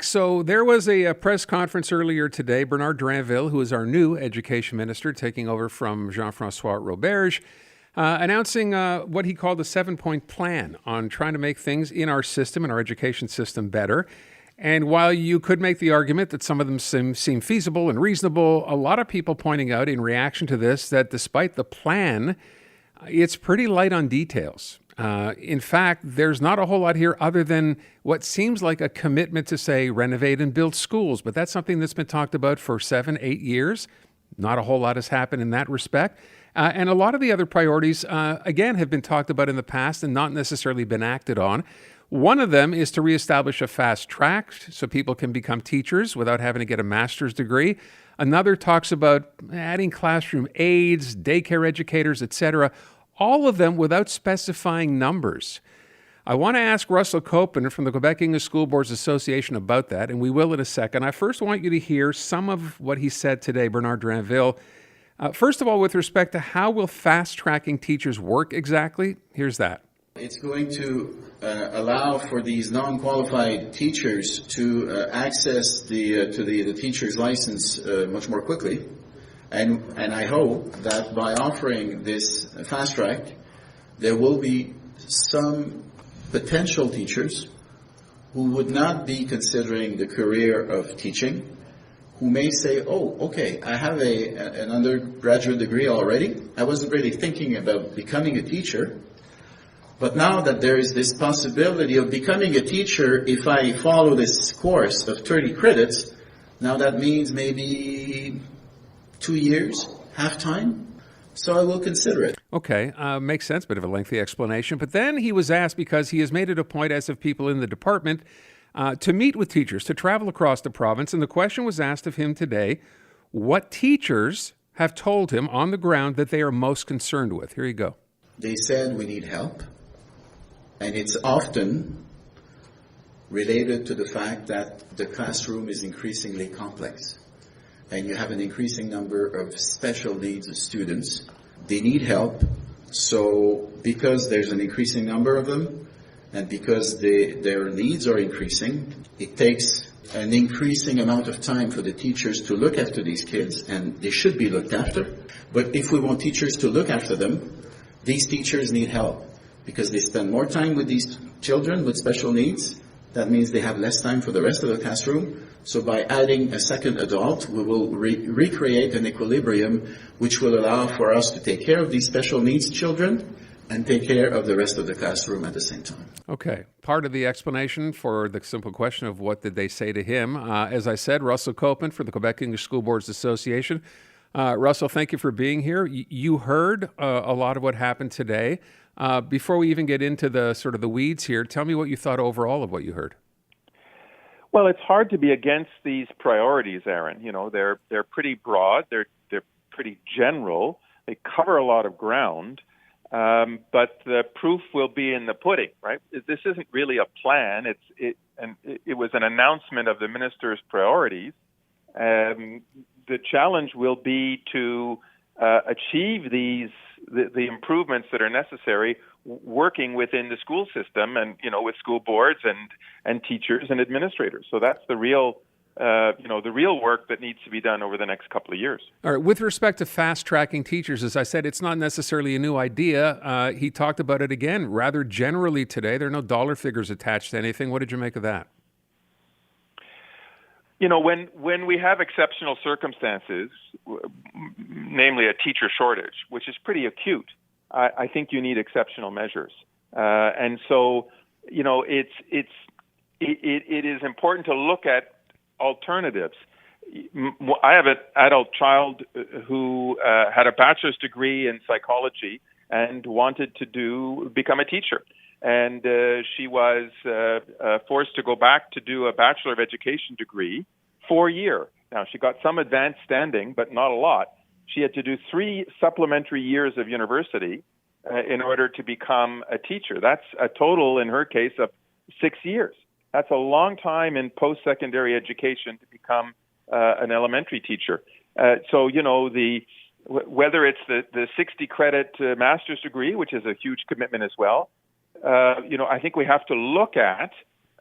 So there was a press conference earlier today. Bernard Drainville, who is our new education minister, taking over from Jean-François Roberge, announcing what he called a 7-point plan on trying to make things in our system, in our education system, better. And while you could make the argument that some of them seem feasible and reasonable, a lot of people pointing out in reaction to this that despite the plan, it's pretty light on details. In fact, there's not a whole lot here other than what seems like a commitment to, say, renovate and build schools. But that's something that's been talked about for 7-8 years. Not a whole lot has happened in that respect. And a lot of the other priorities, again, have been talked about in the past and not necessarily been acted on. One of them is to reestablish a fast track so people can become teachers without having to get a master's degree. Another talks about adding classroom aides, daycare educators, etc., all of them without specifying numbers. I want to ask Russell COPEMAN from the Quebec English School Boards Association about that, and we will in a second. I first want you to hear some of what he said today, Bernard Drainville. First of all, with respect to how will fast-tracking teachers work exactly, here's that. It's going to allow for these non-qualified teachers to access the teacher's license much more quickly. And I hope that by offering this fast track, there will be some potential teachers who would not be considering the career of teaching, who may say, oh, okay, I have an undergraduate degree already. I wasn't really thinking about becoming a teacher. But now that there is this possibility of becoming a teacher, if I follow this course of 30 credits, now that means maybe 2 years, half time. So I will consider it. Okay, makes sense, bit of a lengthy explanation. But then he was asked, because he has made it a point, as of people in the department, to meet with teachers, to travel across the province. And the question was asked of him today, what teachers have told him on the ground that they are most concerned with. Here you go. They said we need help. And it's often related to the fact that the classroom is increasingly complex. And you have an increasing number of special needs students. They need help. So because there's an increasing number of them, and because their needs are increasing, it takes an increasing amount of time for the teachers to look after these kids, and they should be looked after. But if we want teachers to look after them, these teachers need help, because they spend more time with these children with special needs. That means they have less time for the rest of the classroom. So by adding a second adult, we will recreate an equilibrium which will allow for us to take care of these special needs children and take care of the rest of the classroom at the same time. Okay. Part of the explanation for the simple question of what did they say to him, as I said, Russell COPEMAN for the Quebec English School Boards Association. Russell, thank you for being here. You heard a lot of what happened today. Before we even get into the sort of the weeds here, tell me what you thought overall of what you heard. Well, it's hard to be against these priorities, Aaron. You know, they're pretty broad, they're pretty general, they cover a lot of ground, but the proof will be in the pudding, right? This isn't really a plan. It was an announcement of the minister's priorities. The challenge will be to achieve the improvements that are necessary working within the school system and, you know, with school boards and teachers and administrators. So that's the real work that needs to be done over the next couple of years. All right. With respect to fast-tracking teachers, as I said, it's not necessarily a new idea. He talked about it again rather generally today. There are no dollar figures attached to anything. What did you make of that? You know, when we have exceptional circumstances, namely a teacher shortage, which is pretty acute, I think you need exceptional measures. And so, you know, it is important to look at alternatives. I have an adult child who had a bachelor's degree in psychology and wanted to become a teacher. And she was forced to go back to do a Bachelor of Education degree, 4-year. Now, she got some advanced standing, but not a lot. She had to do 3 supplementary years of university in order to become a teacher. That's a total, in her case, of 6 years. That's a long time in post-secondary education to become an elementary teacher. So, you know, whether it's the 60-credit master's degree, which is a huge commitment as well, you know, I think we have to look at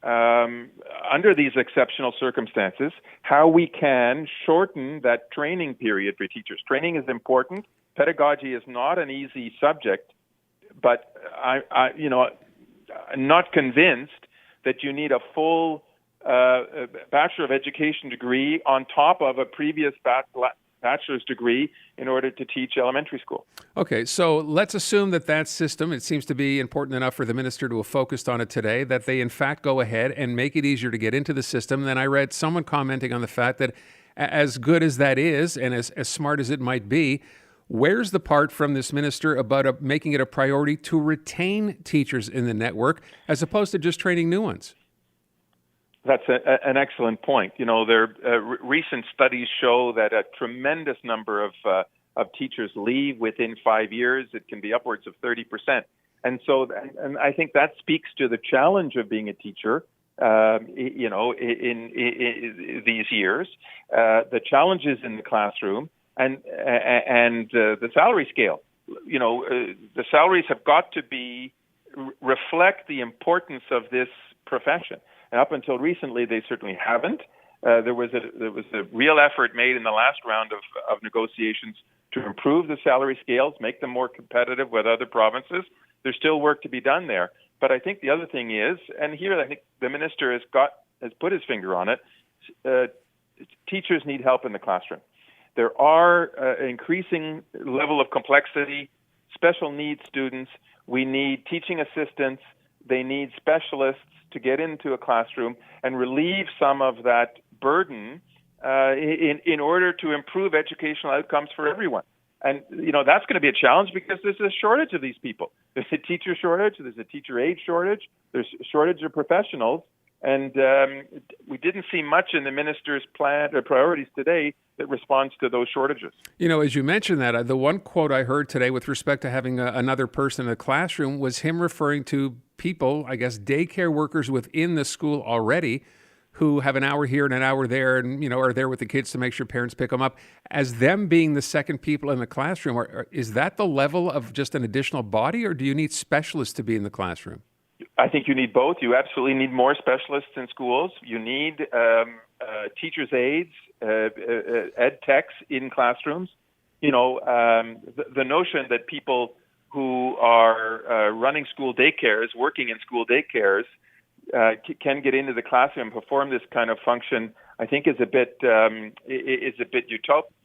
under these exceptional circumstances, how we can shorten that training period for teachers. Training is important. Pedagogy is not an easy subject, but I'm not convinced that you need a full Bachelor of Education degree on top of a previous bachelor's degree in order to teach elementary school. Okay, so let's assume that system, it seems to be important enough for the minister to have focused on it today, that they in fact go ahead and make it easier to get into the system. Then I read someone commenting on the fact that as good as that is and as smart as it might be, where's the part from this minister about making it a priority to retain teachers in the network as opposed to just training new ones? That's an excellent point. Recent studies show that a tremendous number of teachers leave within 5 years. It can be upwards of 30%. And I think that speaks to the challenge of being a teacher, in these years, the challenges in the classroom and the salary scale. The salaries have got to reflect the importance of this profession. And up until recently, they certainly haven't. There was a real effort made in the last round of negotiations to improve the salary scales, make them more competitive with other provinces. There's still work to be done there. But I think the other thing is, and here I think the minister has put his finger on it, teachers need help in the classroom. There are increasing level of complexity, special needs students. We need teaching assistants. They need specialists to get into a classroom and relieve some of that burden in order to improve educational outcomes for everyone. And, that's going to be a challenge because there's a shortage of these people. There's a teacher shortage. There's a teacher aide shortage. There's a shortage of professionals. And we didn't see much in the minister's plan or priorities today that responds to those shortages. As you mentioned that, the one quote I heard today with respect to having another person in the classroom was him referring to people, I guess, daycare workers within the school already who have an hour here and an hour there and, are there with the kids to make sure parents pick them up, as them being the second people in the classroom. Is that the level of just an additional body, or do you need specialists to be in the classroom? I think you need both. You absolutely need more specialists in schools. You need teachers' aides, ed techs in classrooms. The notion that people who are running school daycares, working in school daycares, can get into the classroom and perform this kind of function, I think is a bit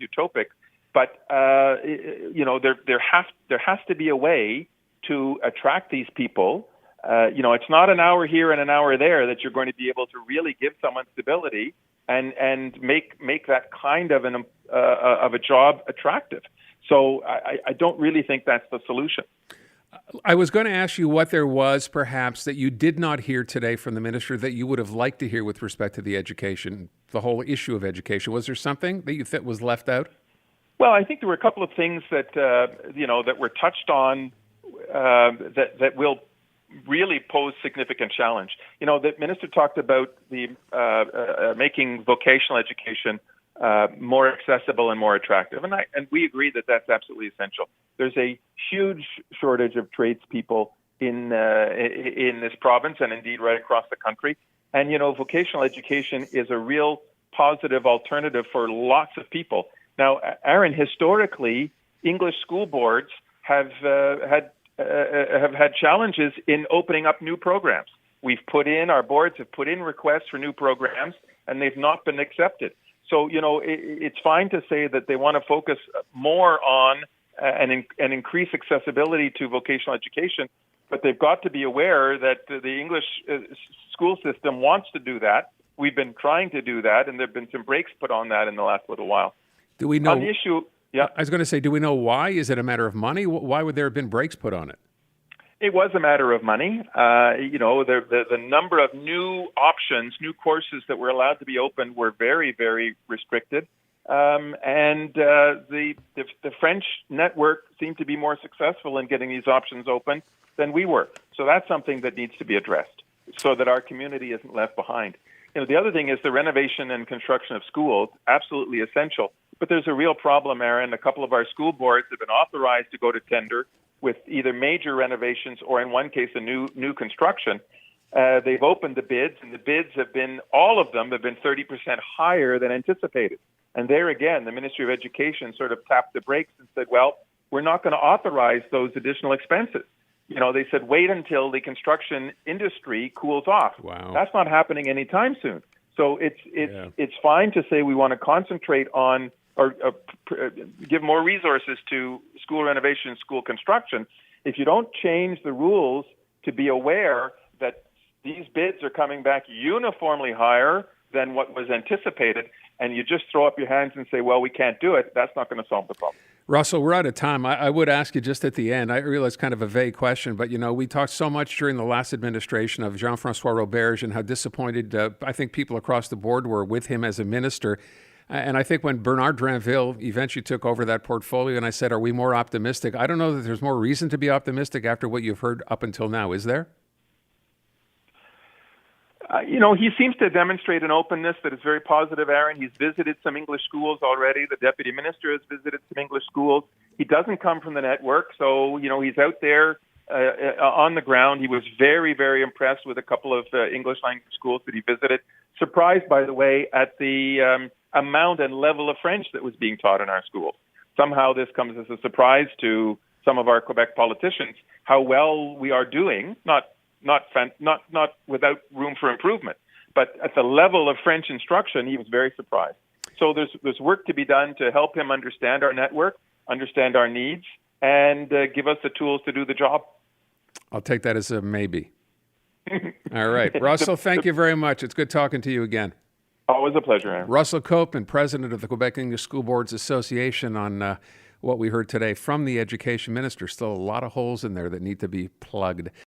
utopic. But there has to be a way to attract these people. It's not an hour here and an hour there that you're going to be able to really give someone stability and make that kind of a job attractive. So I don't really think that's the solution. I was going to ask you what there was perhaps that you did not hear today from the minister that you would have liked to hear with respect to the education, the whole issue of education. Was there something that you thought was left out? Well, I think there were a couple of things that were touched on that will really pose significant challenge. The minister talked about the making vocational education more accessible and more attractive, and we agree that that's absolutely essential. There's a huge shortage of tradespeople in this province, and indeed right across the country. And vocational education is a real positive alternative for lots of people. Now, Aaron, historically, English school boards have had challenges in opening up new programs. Our boards have put in requests for new programs, and they've not been accepted. So, it's fine to say that they want to focus more on and increase accessibility to vocational education, but they've got to be aware that the English school system wants to do that. We've been trying to do that, and there have been some brakes put on that in the last little while. Do we know? On the issue, yeah. I was going to say, do we know why? Is it a matter of money? Why would there have been brakes put on it? It was a matter of money. The number of new options, new courses that were allowed to be opened were very, very restricted. And the French network seemed to be more successful in getting these options open than we were. So that's something that needs to be addressed so that our community isn't left behind. The other thing is the renovation and construction of schools, absolutely essential. But there's a real problem, Aaron. A couple of our school boards have been authorized to go to tender with either major renovations or, in one case, a new construction. They've opened the bids, and the bids have been, all of them have been 30% higher than anticipated. And there again, the Ministry of Education sort of tapped the brakes and said, well, we're not going to authorize those additional expenses. You know, they said, wait until the construction industry cools off. Wow. That's not happening anytime soon. So it's fine to say we want to concentrate on or give more resources to school renovation and school construction. If you don't change the rules to be aware that these bids are coming back uniformly higher than what was anticipated, and you just throw up your hands and say, well, we can't do it, that's not going to solve the problem. Russell, we're out of time. I would ask you just at the end, I realize kind of a vague question, but, you know, we talked so much during the last administration of Jean-François Roberge and how disappointed I think people across the board were with him as a minister. And I think when Bernard Drainville eventually took over that portfolio and I said, are we more optimistic? I don't know that there's more reason to be optimistic after what you've heard up until now. Is there? You know, he seems to demonstrate an openness that is very positive, Aaron. He's visited some English schools already. The deputy minister has visited some English schools. He doesn't come from the network, so, you know, he's out there on the ground. He was very, very impressed with a couple of English language schools that he visited. Surprised, by the way, at the amount and level of French that was being taught in our schools. Somehow this comes as a surprise to some of our Quebec politicians, how well we are doing, not without room for improvement, but at the level of French instruction, he was very surprised. So there's work to be done to help him understand our network, understand our needs, and give us the tools to do the job. I'll take that as a maybe. All right. Russell, thank you very much. It's good talking to you again. Always a pleasure, Aaron. Russell COPEMAN, president of the Quebec English School Boards Association, on what we heard today from the education minister. Still a lot of holes in there that need to be plugged.